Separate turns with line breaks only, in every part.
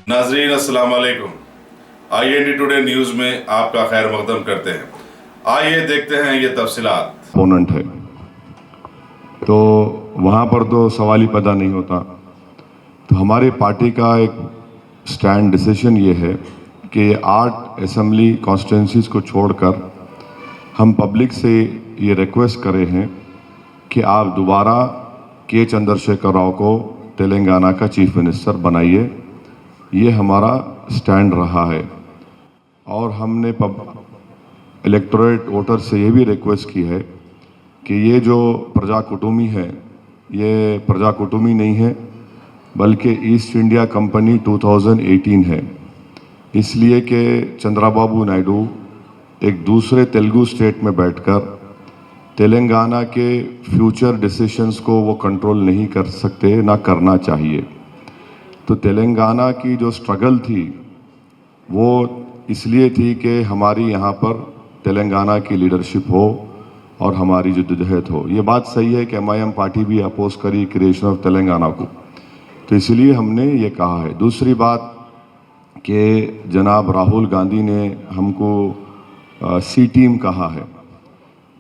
नाजरीन अस्सलाम वालेकुम। IND टुडे न्यूज़ में आपका खैर मकदम करते हैं। आइए देखते हैं ये तफसीलात।
अपोनेंट है तो वहाँ पर तो सवाल ही पैदा नहीं होता। तो हमारी पार्टी का एक स्टैंड डिसीजन ये है कि 8 असेंबली कॉन्स्टिट्यूंसीज को छोड़कर हम पब्लिक से ये रिक्वेस्ट करे हैं कि आप दोबारा के चंद्रशेखर राव को तेलंगाना का चीफ मिनिस्टर बनाइए। ये हमारा स्टैंड रहा है और हमने इलेक्टोरेट वोटर से ये भी रिक्वेस्ट की है कि ये जो प्रजा कुटुंबी है ये प्रजा कुटुंबी नहीं है बल्कि ईस्ट इंडिया कंपनी 2018 है। इसलिए कि चंद्रबाबू नायडू एक दूसरे तेलुगु स्टेट में बैठकर तेलंगाना के फ्यूचर डिसीशंस को वो कंट्रोल नहीं कर सकते, ना करना चाहिए। तो तेलंगाना की जो स्ट्रगल थी वो इसलिए थी कि हमारी यहाँ पर तेलंगाना की लीडरशिप हो और हमारी जद्दोजहद हो। ये बात सही है कि MIM पार्टी भी अपोज करी क्रिएशन ऑफ तेलंगाना को, तो इसलिए हमने ये कहा है। दूसरी बात कि जनाब राहुल गांधी ने हमको सी टीम कहा है,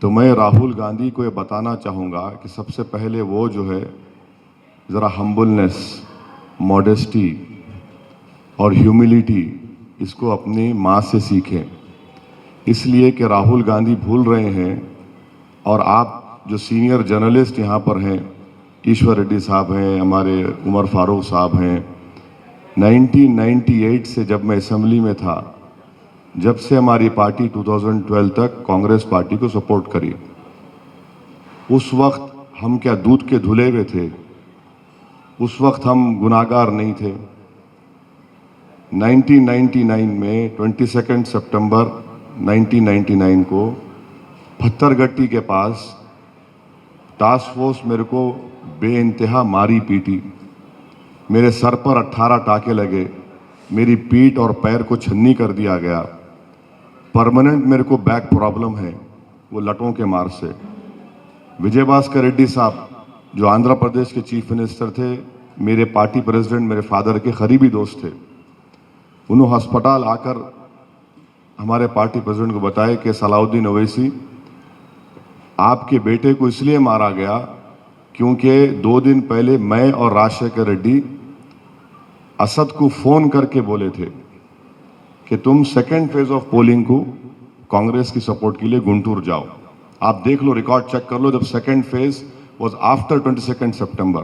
तो मैं राहुल गांधी को ये बताना चाहूँगा कि सबसे पहले वो जो है ज़रा हम्बलनेस, मॉडेस्टी और ह्यूमिलिटी इसको अपनी माँ से सीखें। इसलिए कि राहुल गांधी भूल रहे हैं और आप जो सीनियर जर्नलिस्ट यहाँ पर हैं, ईश्वर रेड्डी साहब हैं, हमारे उमर फारूक साहब हैं, 1998 से जब मैं असेंबली में था, जब से हमारी पार्टी 2012 तक कांग्रेस पार्टी को सपोर्ट करी, उस वक्त हम क्या दूध के धुले हुए थे? उस वक्त हम गुनाहगार नहीं थे। 1999 में 22 सितंबर 1999 को पत्थरगट्टी के पास टास्क फोर्स मेरे को बेइंतहा मारी पीटी। मेरे सर पर 18 टाके लगे, मेरी पीठ और पैर को छन्नी कर दिया गया। परमानेंट मेरे को बैक प्रॉब्लम है वो लटों के मार से। विजय भास्कर रेड्डी साहब जो आंध्र प्रदेश के चीफ मिनिस्टर थे, मेरे पार्टी प्रेसिडेंट, मेरे फादर के करीबी दोस्त थे। उन्होंने अस्पताल आकर हमारे पार्टी प्रेसिडेंट को बताया कि सलाउद्दीन ओवैसी आपके बेटे को इसलिए मारा गया क्योंकि 2 दिन पहले मैं और राजशेखर रेड्डी असद को फ़ोन करके बोले थे कि तुम सेकेंड फेज ऑफ पोलिंग को कांग्रेस की सपोर्ट के लिए गुंटूर जाओ। आप देख लो, रिकॉर्ड चेक कर लो, जब सेकेंड फेज वॉज आफ्टर 22 सितंबर।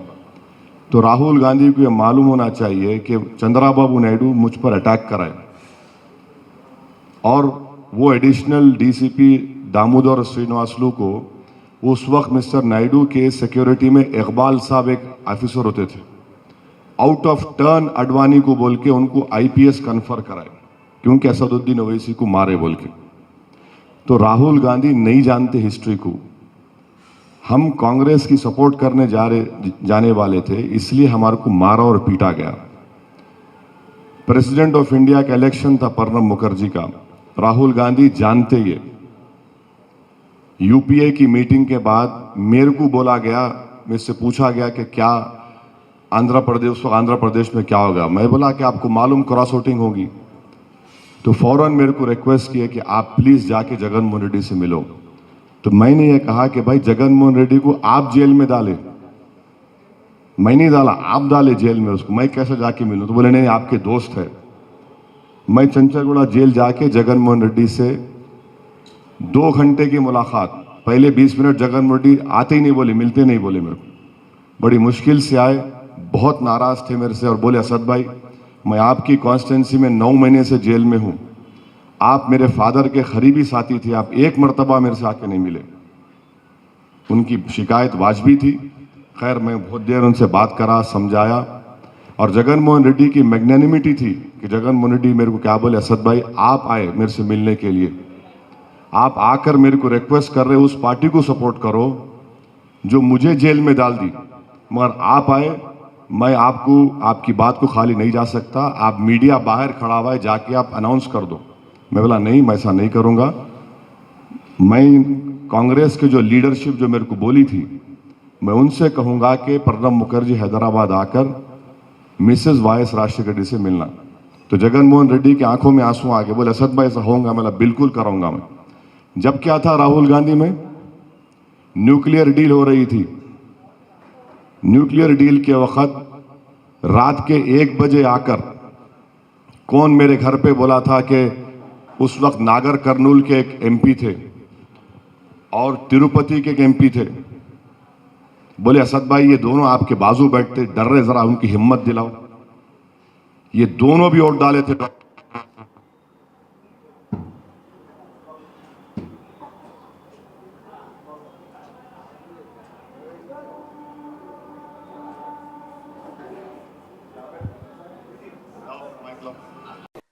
तो राहुल गांधी को यह मालूम होना चाहिए कि चंद्रबाबू नायडू मुझ पर अटैक कराए और वो एडिशनल DCP दामोदर श्रीनिवासलू को उस वक्त मिस्टर नायडू के सिक्योरिटी में इकबाल साहब एक ऑफिसर होते थे, आउट ऑफ टर्न अडवाणी को बोल के उनको IPS कन्फर कराए क्योंकि असदुद्दीन ओवैसी को मारे बोल के। तो राहुल गांधी नहीं जानते हिस्ट्री को। हम कांग्रेस की सपोर्ट करने जाने वाले थे, इसलिए हमारे को मारा और पीटा गया। प्रेसिडेंट ऑफ इंडिया का इलेक्शन था प्रणब मुखर्जी का, राहुल गांधी जानते ये। UPA की मीटिंग के बाद मेरे को बोला गया, मुझसे पूछा गया कि क्या आंध्र प्रदेश में क्या होगा। मैं बोला कि आपको मालूम क्रॉस वोटिंग होगी। तो फौरन मेरे को रिक्वेस्ट किया कि आप प्लीज़ जाके जगन मोहन रेड्डी से मिलो। तो मैंने ये कहा कि भाई जगन मोहन रेड्डी को आप जेल में डाले, मैं नहीं डाला, आप डाले जेल में उसको, मैं कैसे जाके मिलूं? तो बोले नहीं, आपके दोस्त है। मैं चंचलगुड़ा जेल जाके जगन मोहन रेड्डी से 2 घंटे की मुलाकात, पहले 20 मिनट जगन मोहन रेड्डी आते ही नहीं बोले, मिलते नहीं बोले मेरे को। बड़ी मुश्किल से आए, बहुत नाराज थे मेरे से और बोले असद भाई मैं आपकी कॉन्स्टिट्यूंसी में 9 महीने से जेल में हूं, आप मेरे फादर के करीबी साथी थे, आप एक मर्तबा मेरे से आके नहीं मिले। उनकी शिकायत वाजबी थी। खैर मैं बहुत देर उनसे बात करा, समझाया और जगन मोहन रेड्डी की मैग्नेनिमिटी थी कि जगन मोहन रेड्डी मेरे को क्या बोले, असद भाई आप आए मेरे से मिलने के लिए, आप आकर मेरे को रिक्वेस्ट कर रहे हो उस पार्टी को सपोर्ट करो जो मुझे जेल में डाल दी, मगर आप आए, मैं आपको आपकी बात को खाली नहीं जा सकता, आप मीडिया बाहर खड़ा हुआ है, जाके आप अनाउंस कर दो। मैं बोला नहीं, मैं ऐसा नहीं करूंगा। मैं कांग्रेस के जो लीडरशिप जो मेरे को बोली थी, मैं उनसे कहूंगा कि प्रणब मुखर्जी हैदराबाद आकर Mrs Y S Rajasekhara Reddy से मिलना। तो जगनमोहन रेड्डी की आंखों में आंसू आ गए, बोले असद भाई ऐसा होगा? मैं बोला बिल्कुल करूंगा मैं। जब क्या था राहुल गांधी में, न्यूक्लियर डील हो रही थी। न्यूक्लियर डील के वक्त रात के 1 बजे आकर कौन मेरे घर पे बोला था कि उस वक्त नागर कर्नूल के एक एमपी थे और तिरुपति के एक एमपी थे, बोले असद भाई ये दोनों आपके बाजू बैठते, डर रहे, जरा उनकी हिम्मत दिलाओ। ये दोनों भी वोट डाले थे।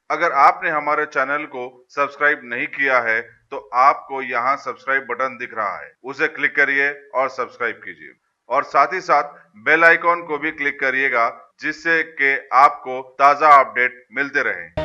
अगर आपने हमारे चैनल को सब्सक्राइब नहीं किया है तो आपको यहाँ सब्सक्राइब बटन दिख रहा है, उसे क्लिक करिए और सब्सक्राइब कीजिए और साथ ही साथ बेल आइकॉन को भी क्लिक करिएगा जिससे कि आपको ताजा अपडेट मिलते रहें।